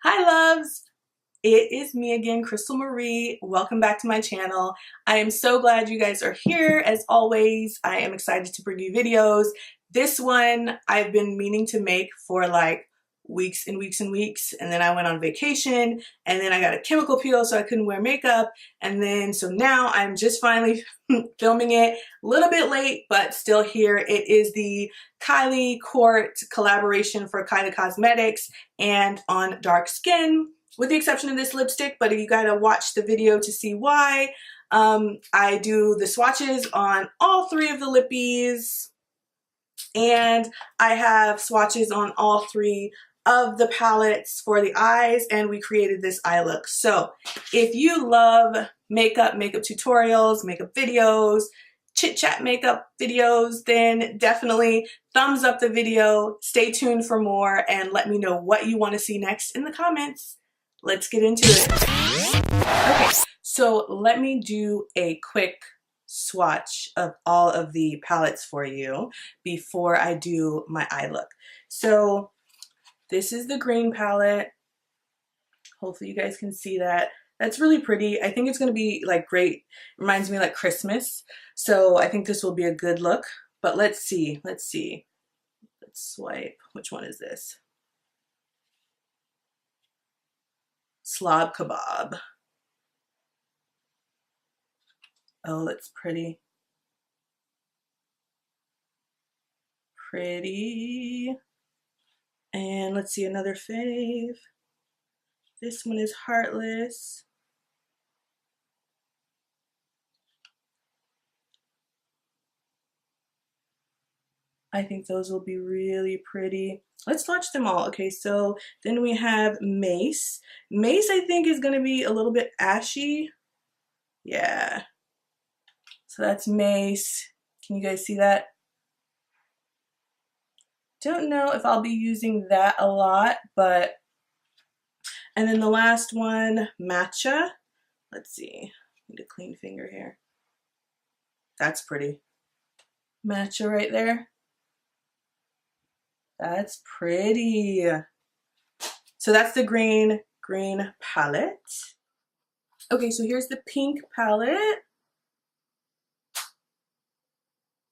Hi loves! It is me again, Crystal Marie. Welcome back to my channel. I am so glad you guys are here. As always, I am excited to bring you videos. This one I've been meaning to make for like weeks and weeks and weeks, and then I went on vacation, and then I got a chemical peel so I couldn't wear makeup, and then so now I'm just finally filming it. A little bit late, but still here. It is the Kylie Kourt collaboration for Kylie Cosmetics and on dark skin, with the exception of this lipstick, but you gotta watch the video to see why. I do the swatches on all three of the lippies, and I have swatches on all three of the palettes for the eyes, and we created this eye look. So if you love makeup tutorials, makeup videos, chit chat makeup videos, then definitely thumbs up the video, stay tuned for more, and let me know what you want to see next in the comments. Let's get into it. Okay, so let me do a quick swatch of all of the palettes for you before I do my eye look. So this is the green palette. Hopefully you guys can see that. That's really pretty. I think it's going to be like great. Reminds me like Christmas. So I think this will be a good look. But let's see. Let's swipe. Which one is this? Slob Kebab. Oh, it's pretty. Pretty. And let's see another fave. This one is Heartless. I think those will be really pretty. Let's watch them all. Okay, so then we have Mace. Mace, I think, is going to be a little bit ashy. Yeah. So that's Mace. Can you guys see that? Don't know if I'll be using that a lot, but... And then the last one, Matcha. Let's see. Need a clean finger here. That's pretty. Matcha right there. That's pretty. So that's the green palette. Okay, so here's the pink palette.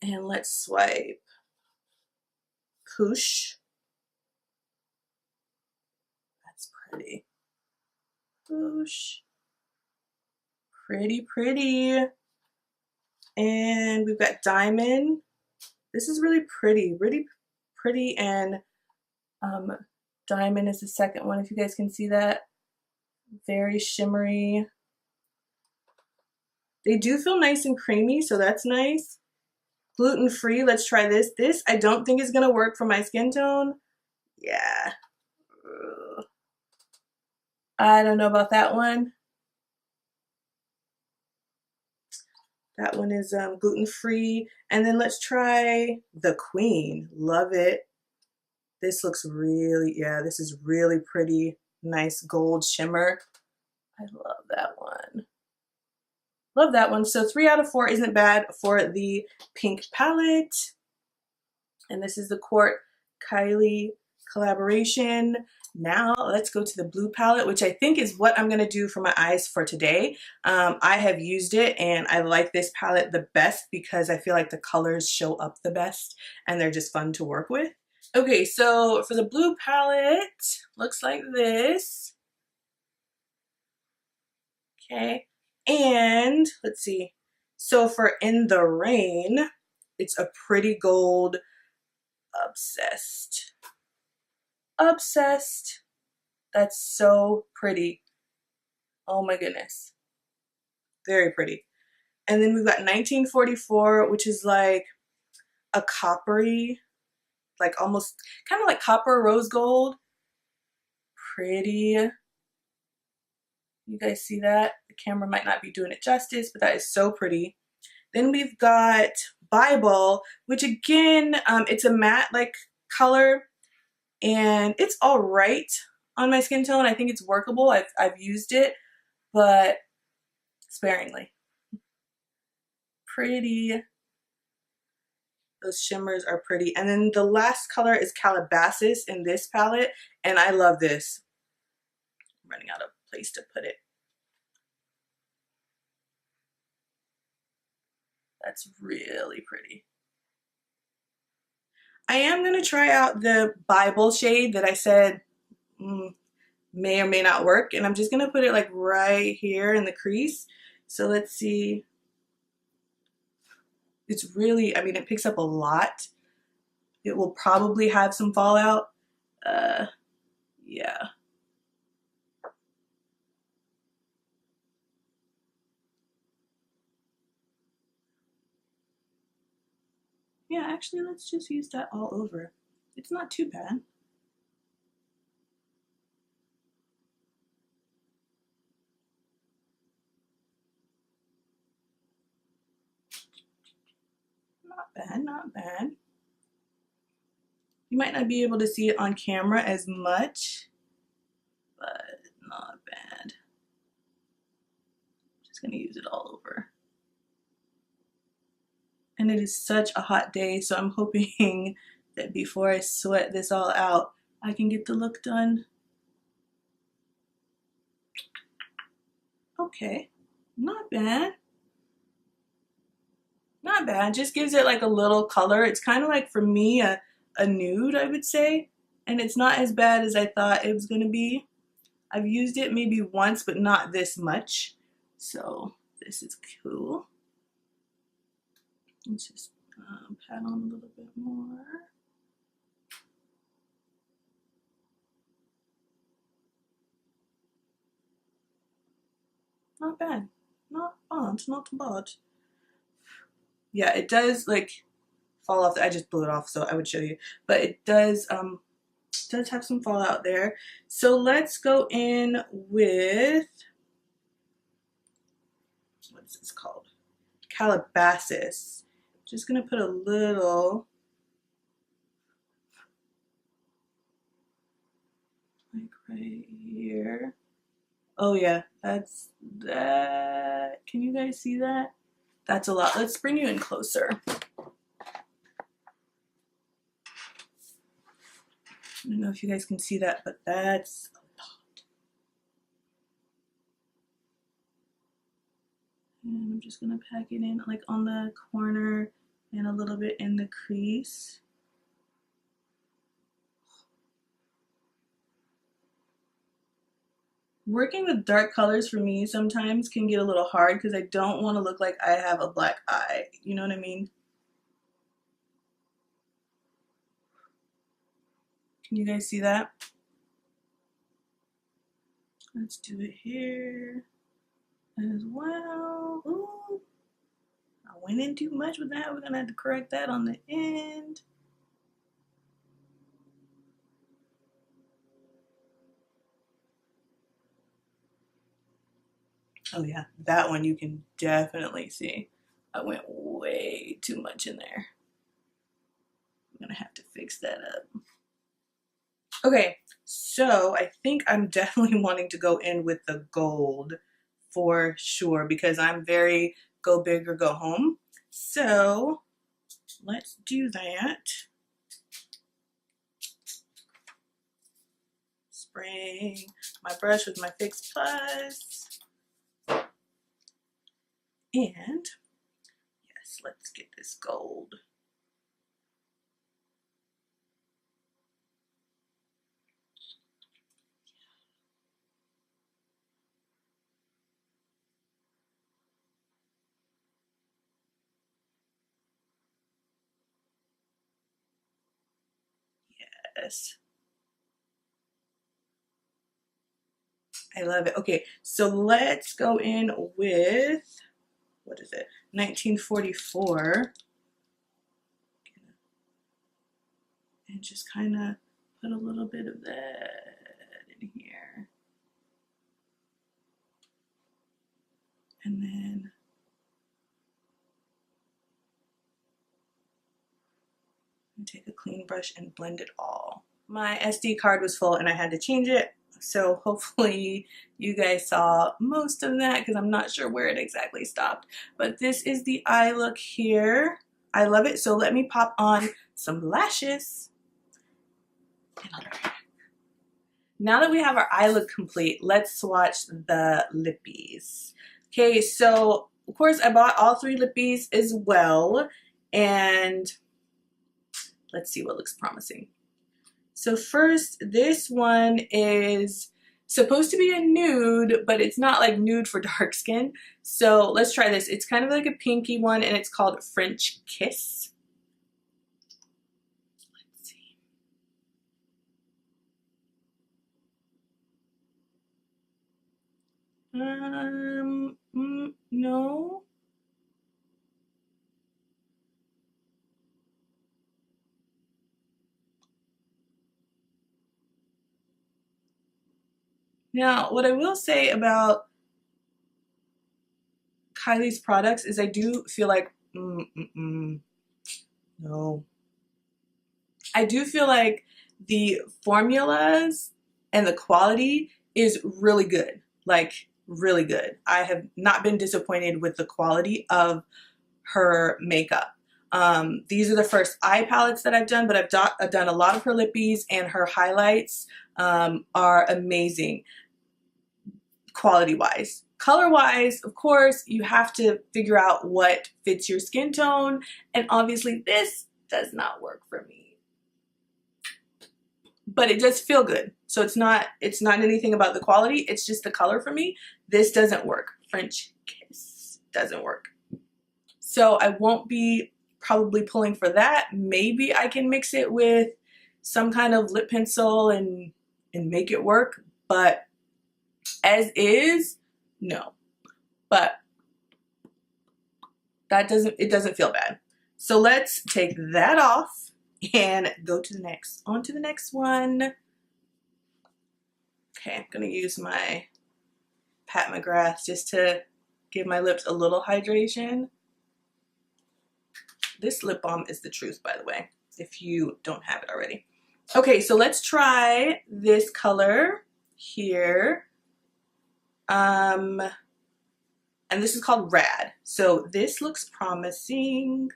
And let's swipe. Push. That's pretty. Push. Pretty, pretty. And we've got Diamond. This is really pretty, and Diamond is the second one, if you guys can see that. Very shimmery. They do feel nice and creamy, so that's nice. Gluten-free, let's try this. This I don't think is gonna work for my skin tone. Yeah. Ugh. I don't know about that one. That one is gluten-free. And then let's try the Queen. Love it. This looks really, yeah, this is really pretty. Nice gold shimmer. I love that one. Love that one. So 3 out of 4 isn't bad for the pink palette. And this is the Kourt Kylie collaboration. Now let's go to the blue palette, which I think is what I'm going to do for my eyes for today. I have used it and I like this palette the best because I feel like the colors show up the best and they're just fun to work with. Okay, so for the blue palette, looks like this. Okay, and let's see. So for In the Rain, it's a pretty gold. Obsessed. Obsessed. That's so pretty. Oh my goodness. Very pretty. And then we've got 1944, which is like a coppery, like almost kind of like copper rose gold. Pretty. You guys see that? The camera might not be doing it justice, but that is so pretty. Then we've got Bible, which again, it's a matte like color and it's all right on my skin tone. I think it's workable. I've used it, but sparingly. Pretty. Those shimmers are pretty. And then the last color is Calabasas in this palette, and I love this. running out of place to put it. That's really pretty. I am going to try out the Bible shade that I said may or may not work, and I'm just going to put it like right here in the crease. So let's see. It's really, I mean, it picks up a lot. It will probably have some fallout. Yeah. Yeah, actually, let's just use that all over. It's not too bad. Not bad, not bad. You might not be able to see it on camera as much, but not bad. Just gonna use it all over. And it is such a hot day, so I'm hoping that before I sweat this all out, I can get the look done. Okay, not bad. Not bad, just gives it like a little color. It's kind of like, for me, a nude, I would say. And it's not as bad as I thought it was gonna be. I've used it maybe once, but not this much. So this is cool. Let's just pat on a little bit more. Not bad. Not bad. Not bad. Yeah, it does like fall off. I just blew it off, so I would show you. But it does have some fallout there. So let's go in with, what's this called? Calabasas. Just gonna put a little, like right here. Oh yeah, that's that. Can you guys see that? That's a lot. Let's bring you in closer. I don't know if you guys can see that, but that's a lot. And I'm just gonna pack it in like on the corner and a little bit in the crease. Working with dark colors for me sometimes can get a little hard because I don't want to look like I have a black eye. You know what I mean? Can you guys see that? Let's do it here as well. Ooh, I went in too much with that. We're gonna have to correct that on the end. Oh yeah, that one you can definitely see. I went way too much in there. I'm gonna have to fix that up. Okay, so I think I'm definitely wanting to go in with the gold for sure because I'm very go big or go home. So let's do that. Spraying my brush with my Fix Plus. And yes, let's get this gold. Yes. I love it. Okay, so let's go in with, what is it? 1944. And just kind of put a little bit of that in here. And then take a clean brush and blend it all. My SD card was full and I had to change it. So hopefully you guys saw most of that because I'm not sure where it exactly stopped. But this is the eye look here. I love it. So let me pop on some lashes. And I'll be right back. Now that we have our eye look complete, let's swatch the lippies. Okay, so of course I bought all 3 lippies as well, and let's see what looks promising. So first, this one is supposed to be a nude, but it's not like nude for dark skin. So let's try this. It's kind of like a pinky one, and it's called French Kiss. Let's see. No. Now, what I will say about Kylie's products is I do feel like, no. I do feel like the formulas and the quality is really good, like really good. I have not been disappointed with the quality of her makeup. These are the first eye palettes that I've done, but I've done a lot of her lippies, and her highlights are amazing quality-wise. Color-wise, of course, you have to figure out what fits your skin tone, and obviously this does not work for me. But it does feel good. So it's not anything about the quality, it's just the color for me. This doesn't work. French Kiss doesn't work. So I won't be probably pulling for that. Maybe I can mix it with some kind of lip pencil and make it work, but as is, no. But it doesn't feel bad. So let's take that off and go to the next. On to the next one. Okay, I'm gonna use my Pat McGrath just to give my lips a little hydration. This lip balm is the truth, by the way, if you don't have it already. Okay, so let's try this color here. And this is called Rad. So this looks promising.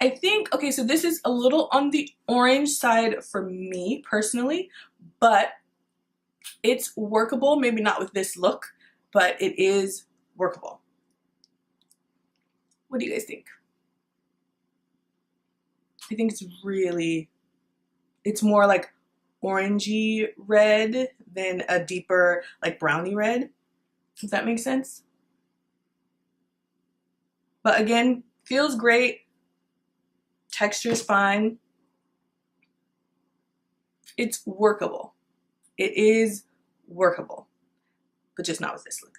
I think, okay, so this is a little on the orange side for me personally, but it's workable. Maybe not with this look, but it is workable. What do you guys think? I think it's more like orangey red than a deeper like brownie red. Does that make sense? But again, feels great. Texture is fine. It's workable. It is workable, but just not with this look.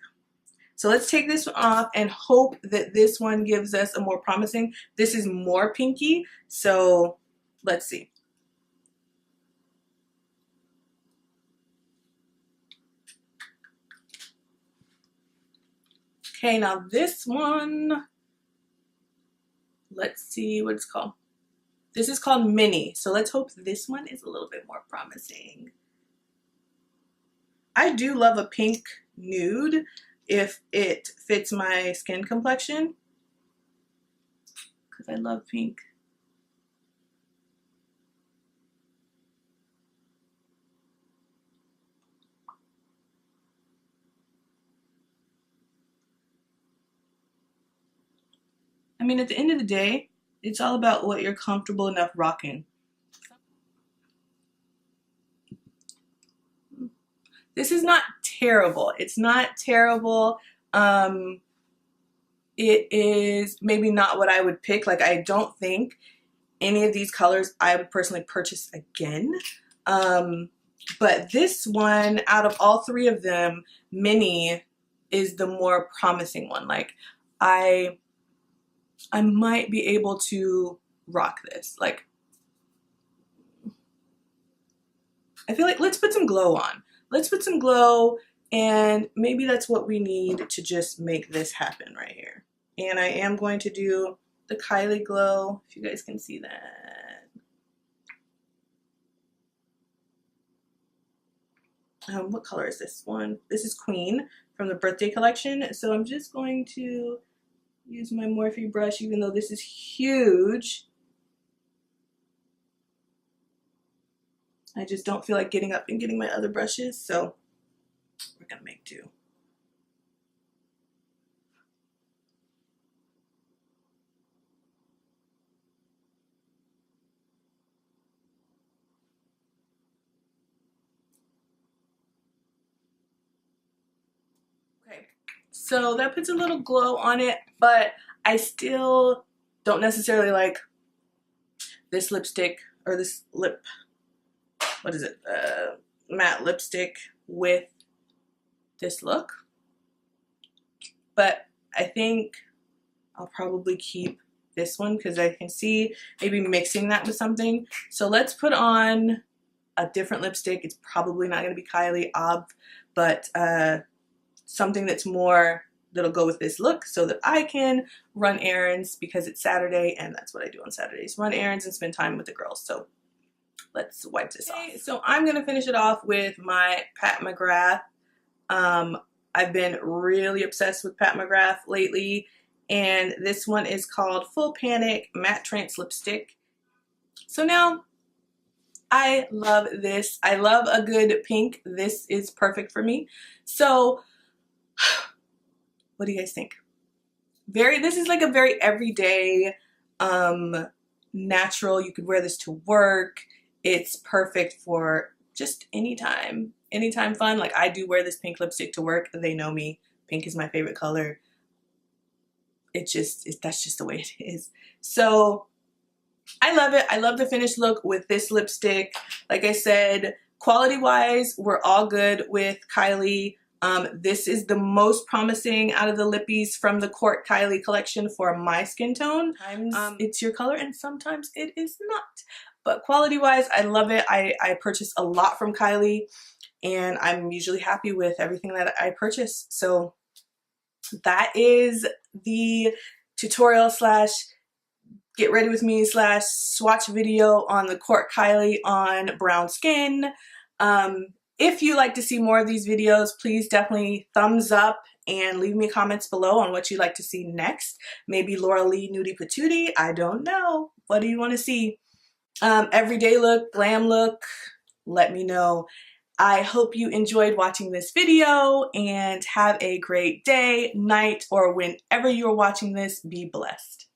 So let's take this one off and hope that this one gives us a more promising. This is more pinky, so let's see. Okay, now this one, let's see what it's called. This is called Mini, so let's hope this one is a little bit more promising. I do love a pink nude if it fits my skin complexion, because I love pink. I mean, at the end of the day, it's all about what you're comfortable enough rocking. This is not terrible. It's not terrible. It is maybe not what I would pick. Like, I don't think any of these colors I would personally purchase again. But this one, out of all 3 of them, Mini is the more promising one. Like, I might be able to rock this. Like, I feel like let's put some glow on. Let's put some glow, and maybe that's what we need to just make this happen right here. And I am going to do the Kylie glow, if you guys can see that. What color is this one? This is Queen from the birthday collection. So I'm just going to use my Morphe brush, even though this is huge. I just don't feel like getting up and getting my other brushes, so we're gonna make do. Okay, so that puts a little glow on it, but I still don't necessarily like this lipstick or this lip, what is it, matte lipstick with this look. But I think I'll probably keep this one because I can see maybe mixing that with something. So let's put on a different lipstick. It's probably not going to be Kylie, but something that's more, that'll go with this look so that I can run errands because it's Saturday and that's what I do on Saturdays. Run errands and spend time with the girls. So let's wipe this off. So I'm going to finish it off with my Pat McGrath. I've been really obsessed with Pat McGrath lately, and this one is called Full Panic Matte Trance Lipstick. So now, I love this. I love a good pink. This is perfect for me. So, what do you guys think? This is like a very everyday, natural. You could wear this to work. It's perfect for just anytime fun. Like, I do wear this pink lipstick to work. They know me. Pink is my favorite color. That's just the way it is. So I love it. I love the finished look with this lipstick. Like I said, quality wise, we're all good with Kylie. This is the most promising out of the lippies from the Kylie collection for my skin tone. Sometimes it's your color and sometimes it is not. But quality wise, I love it. I purchase a lot from Kylie and I'm usually happy with everything that I purchase. So that is the tutorial slash get ready with me slash swatch video on the Kylie on brown skin. If you like to see more of these videos, please definitely thumbs up and leave me comments below on what you'd like to see next. Maybe Laura Lee Nudie Patootie, I don't know. What do you want to see? Everyday look, glam look, let me know. I hope you enjoyed watching this video and have a great day, night, or whenever you're watching this. Be blessed.